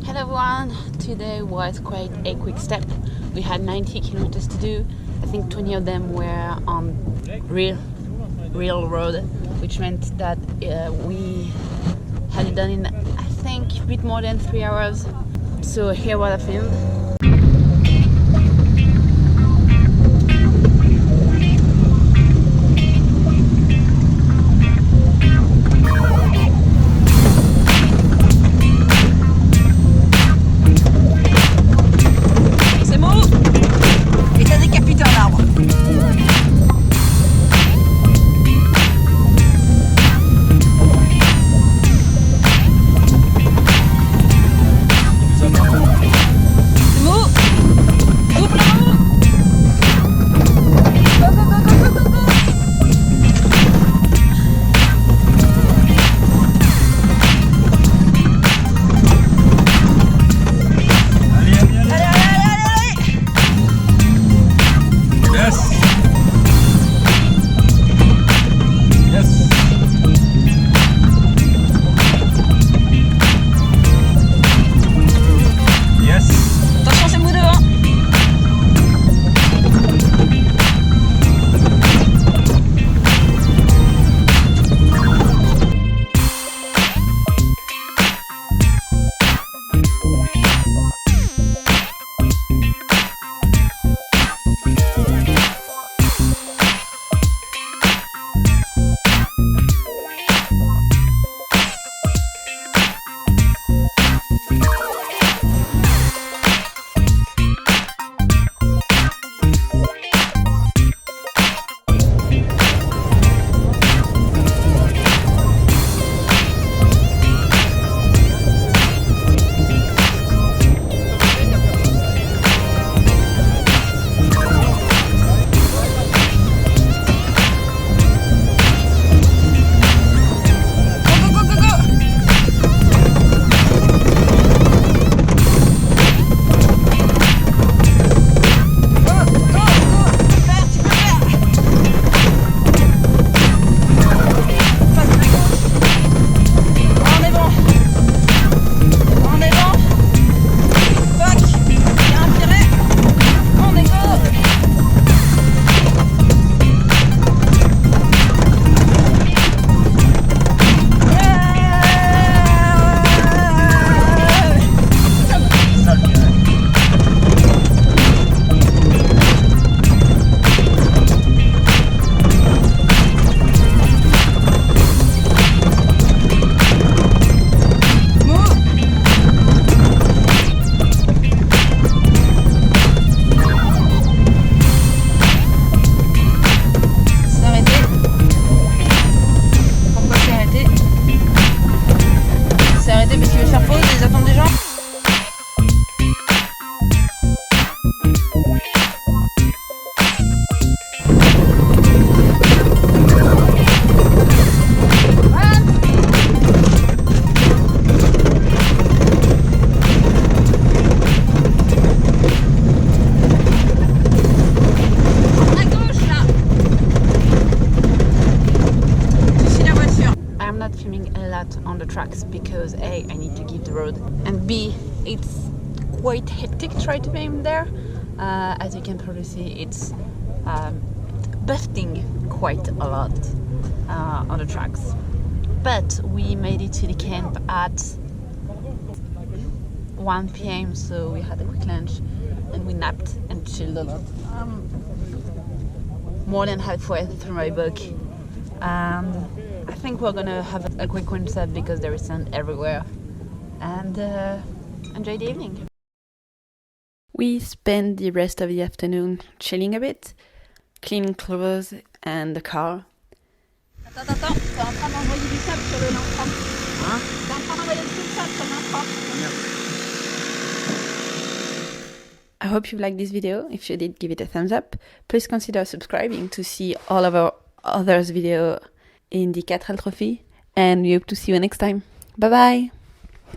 Hello everyone, today was quite a quick step. We had 90 kilometers to do. I think 20 of them were on real road, which meant that we had it done in I think a bit more than 3 hours. So here what I filmed. On the tracks because A, I need to give the road, and B, it's quite hectic trying to film there. As you can probably see, it's busting quite a lot on the tracks. But we made it to the camp at 1 p.m. so we had a quick lunch and we napped and chilled a lot. More than halfway through my book. I think we're gonna have a quick sunset because there is sun everywhere, and enjoy the evening. We spent the rest of the afternoon chilling a bit, cleaning clothes and the car. Attends, t'es en train d'envoyer du sable sur le lance-train. Hein? T'es en train d'envoyer du sable sur le lance-train. I hope you liked this video. If you did, give it a thumbs up. Please consider subscribing to see all of our others videos in the 4L Trophy, and we hope to see you next time. Bye bye!